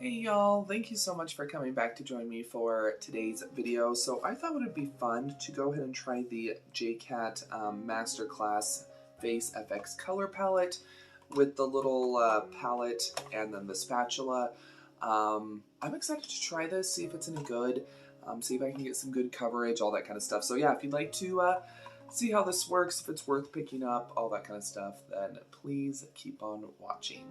Hey y'all, thank you so much for coming back to join me for today's video. So I thought it would be fun to go ahead and try the JCat Masterclass Face FX color palette with the little palette and then the spatula. I'm excited to try this, see if it's any good, see if I can get some good coverage, all that kind of stuff. So yeah, if you'd like to see how this works, if it's worth picking up, all that kind of stuff, then please keep on watching.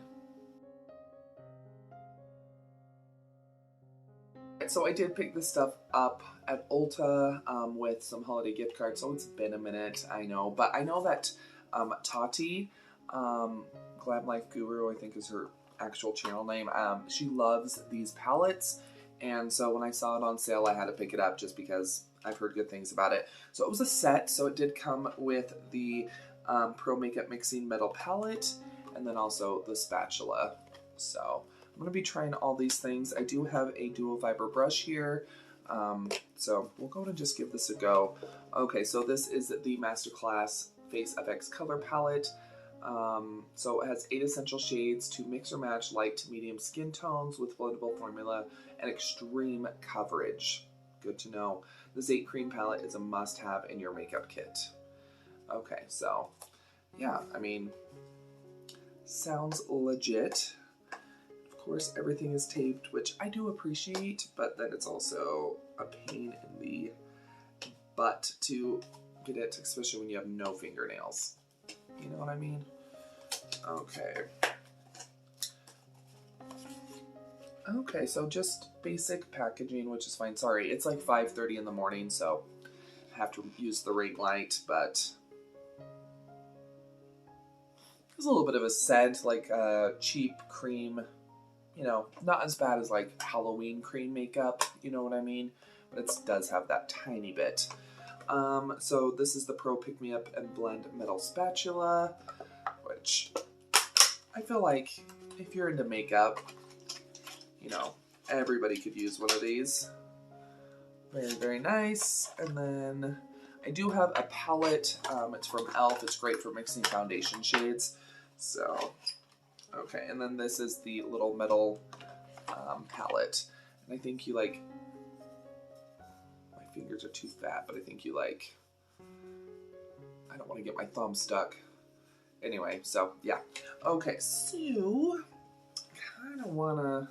So I did pick this stuff up at Ulta with some holiday gift cards, so it's been a minute, I know. But I know that Tati, Glam Life Guru, I think is her actual channel name, she loves these palettes. And so when I saw it on sale, I had to pick it up just because I've heard good things about it. So it was a set, so it did come with the Pro Makeup Mixing Metal Palette and then also the spatula. So I'm going to be trying all these things. I do have a dual fiber brush here, so we'll go ahead and just give this a go. Okay, so this is the Masterclass Face FX Color Palette. So it has 8 essential shades to mix or match light to medium skin tones with blendable formula and extreme coverage. Good to know. This 8 cream palette is a must-have in your makeup kit. Okay, so yeah, I mean, sounds legit. Of course, everything is taped, which I do appreciate, but then it's also a pain in the butt to get it, especially when you have no fingernails. You know what I mean? Okay. Okay, so just basic packaging, which is fine. Sorry, it's like 5:30 in the morning, so I have to use the ring light, but there's a little bit of a scent, like cheap cream. You know, not as bad as like Halloween cream makeup, you know what I mean? But it does have that tiny bit. So this is the Pro Pick Me Up and Blend Metal Spatula, which I feel like if you're into makeup, you know, everybody could use one of these. Very, very nice. And then I do have a palette. It's from e.l.f. It's great for mixing foundation shades. So okay, and then this is the little metal palette. And I think you like, my fingers are too fat, but I think you like, I don't want to get my thumb stuck. Anyway, so yeah. Okay, so I kind of want to,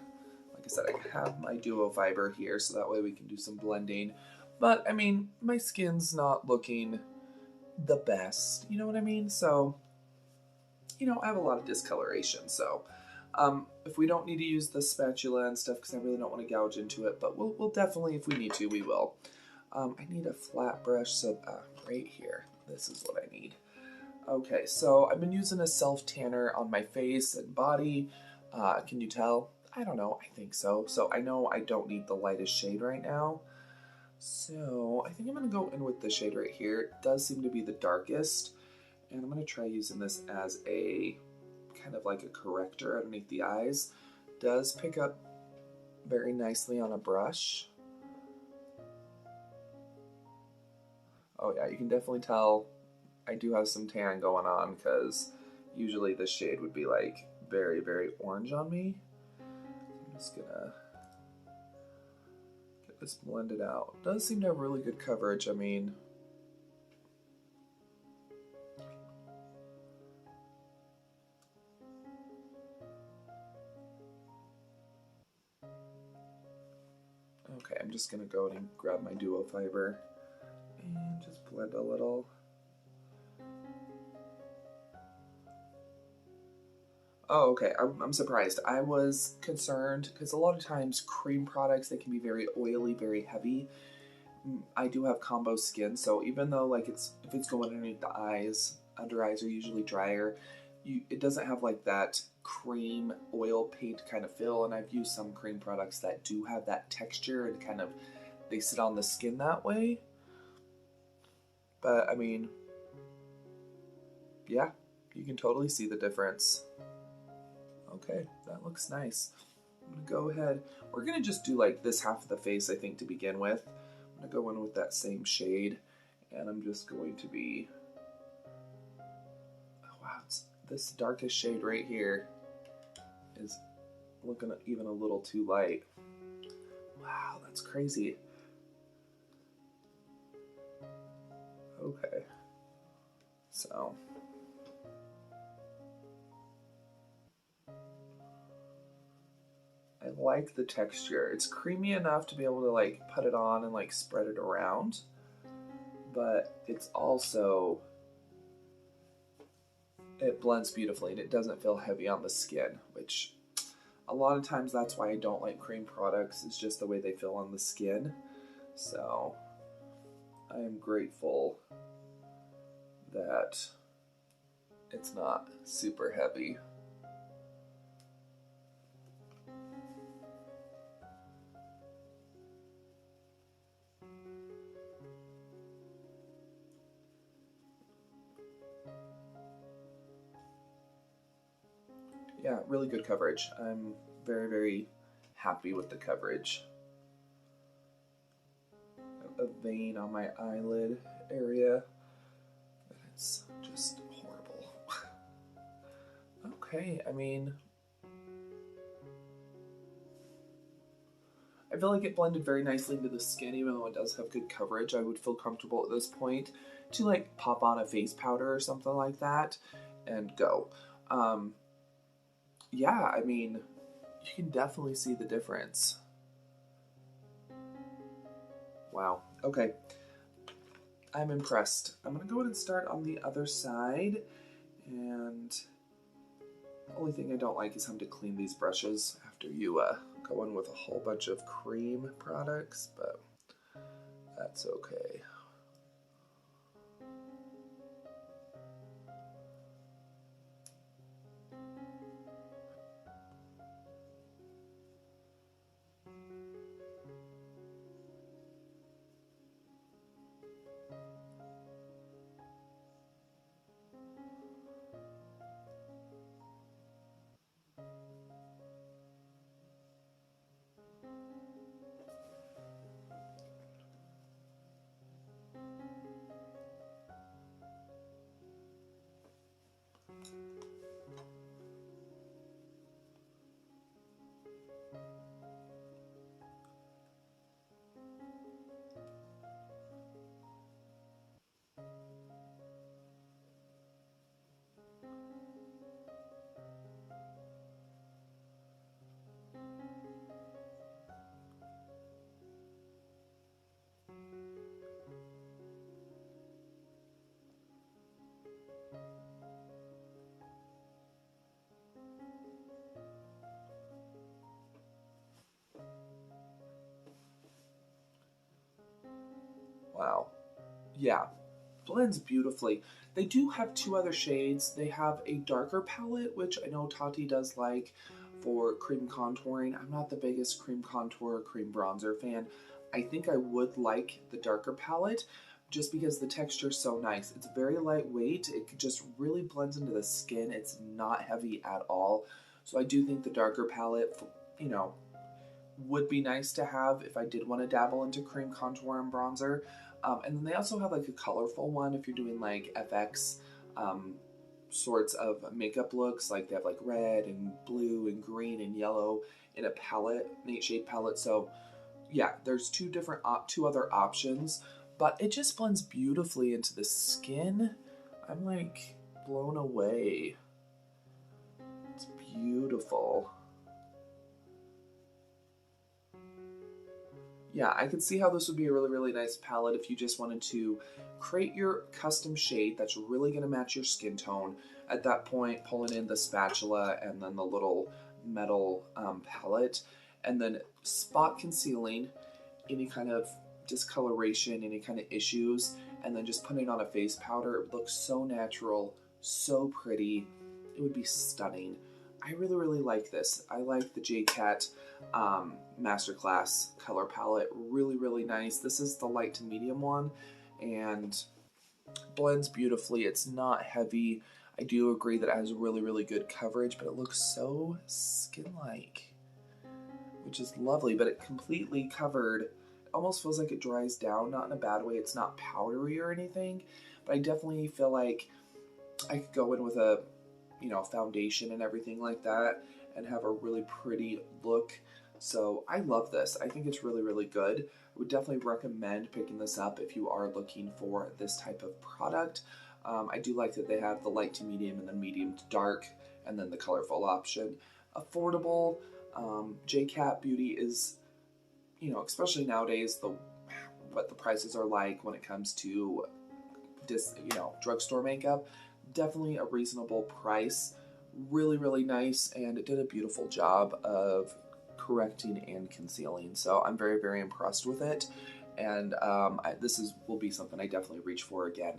like I said, I have my duo fiber here, so that way we can do some blending. But, I mean, my skin's not looking the best, you know what I mean? So, you know, I have a lot of discoloration, so if we don't need to use the spatula and stuff, because I really don't want to gouge into it, but we'll definitely, if we need to, we will. I need a flat brush, so right here, this is what I need. Okay, so I've been using a self-tanner on my face and body. Can you tell? I don't know, I think so. So I know I don't need the lightest shade right now. So I think I'm going to go in with the shade right here. It does seem to be the darkest. And I'm going to try using this as a kind of like a corrector underneath the eyes. Does pick up very nicely on a brush. Oh yeah, you can definitely tell I do have some tan going on because usually this shade would be like very, very orange on me. I'm just gonna get this blended out. It does seem to have really good coverage. I mean, okay, I'm just gonna go and grab my duo fiber and just blend a little. Oh, okay. I'm surprised. I was concerned because a lot of times cream products, they can be very oily, very heavy. I do have combo skin, so even though like if it's going underneath the eyes, under eyes are usually drier, it doesn't have like that cream oil paint kind of feel. And I've used some cream products that do have that texture and kind of they sit on the skin that way. But I mean, yeah, you can totally see the difference. Okay, that looks nice. I'm gonna go ahead. We're gonna just do like this half of the face, I think, to begin with. I'm gonna go in with that same shade, and I'm just going to be. Oh, wow, it's this darkest shade right here is looking even a little too light. Wow, that's crazy. Okay. So. I like the texture. It's creamy enough to be able to like put it on and like spread it around, but it's also, it blends beautifully and it doesn't feel heavy on the skin, which a lot of times that's why I don't like cream products, is just the way they feel on the skin. So I am grateful that it's not super heavy. Yeah, really good coverage. I'm very, very happy with the coverage. A vein on my eyelid area, and it's just horrible. Okay, I mean, I feel like it blended very nicely into the skin, even though it does have good coverage. I would feel comfortable at this point to like pop on a face powder or something like that and go. Um, yeah, I mean, you can definitely see the difference. Wow. Okay. I'm impressed. I'm going to go ahead and start on the other side. And the only thing I don't like is having to clean these brushes after you go in with a whole bunch of cream products, but that's okay. Wow. Yeah, blends beautifully. They do have two other shades. They have a darker palette, which I know Tati does like for cream contouring. I'm not the biggest cream contour, cream bronzer fan. I think I would like the darker palette just because the texture is so nice. It's very lightweight. It just really blends into the skin. It's not heavy at all. So I do think the darker palette, you know, would be nice to have if I did want to dabble into cream contour and bronzer. And then they also have like a colorful one if you're doing like FX um, sorts of makeup looks. Like they have like red and blue and green and yellow in a palette, an 8-shade palette. So yeah, there's two other options, but it just blends beautifully into the skin. I'm like blown away. It's beautiful. Yeah, I can see how this would be a really, really nice palette if you just wanted to create your custom shade that's really going to match your skin tone. At that point, pulling in the spatula and then the little metal palette, and then spot concealing any kind of discoloration, any kind of issues, and then just putting on a face powder. It would look so natural, so pretty. It would be stunning. I really, really like this. I like the JCat Masterclass color palette. Really, really nice. This is the light to medium one and blends beautifully. It's not heavy. I do agree that it has really, really good coverage, but it looks so skin-like, which is lovely, but it completely covered. It almost feels like it dries down, not in a bad way. It's not powdery or anything, but I definitely feel like I could go in with a foundation and everything like that, and have a really pretty look. So I love this. I think it's really, really good. I would definitely recommend picking this up if you are looking for this type of product. I do like that they have the light to medium and then medium to dark, and then the colorful option. Affordable. JCat Beauty is, you know, especially nowadays, what the prices are like when it comes to drugstore makeup. Definitely a reasonable price. Really, really nice, and it did a beautiful job of correcting and concealing. So I'm very, very impressed with it, and will be something I definitely reach for again.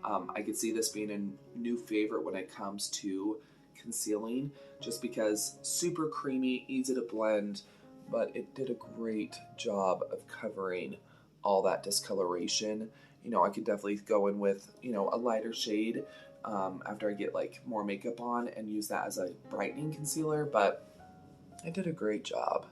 I could see this being a new favorite when it comes to concealing, just because super creamy, easy to blend, but it did a great job of covering all that discoloration. You know, I could definitely go in with, you know, a lighter shade after I get like more makeup on and use that as a brightening concealer, but it did a great job.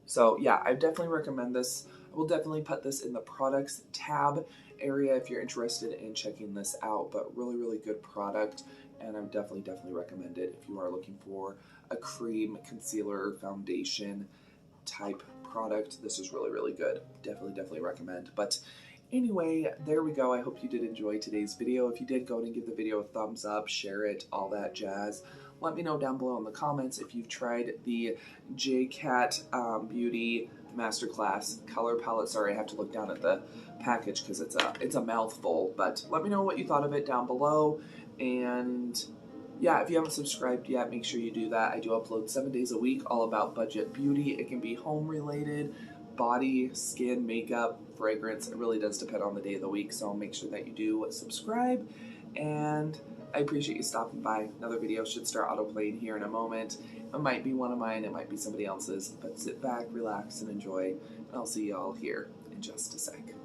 So yeah, I definitely recommend this. I will definitely put this in the products tab area if you're interested in checking this out, but really, really good product, and I would definitely recommend it if you are looking for a cream, concealer, foundation type product. This is really, really good. Definitely recommend. But anyway, there we go. I hope you did enjoy today's video. If you did, go ahead and give the video a thumbs up, share it, all that jazz. Let me know down below in the comments if you've tried the JCat Beauty Masterclass color palette. Sorry, I have to look down at the package because it's a mouthful. But let me know what you thought of it down below. And yeah, if you haven't subscribed yet, make sure you do that. I do upload 7 days a week, all about budget beauty. It can be home related, body, skin, makeup, fragrance. It really does depend on the day of the week, so make sure that you do subscribe. And I appreciate you stopping by. Another video should start autoplaying here in a moment. It might be one of mine, it might be somebody else's, but sit back, relax, and enjoy. And I'll see y'all here in just a sec.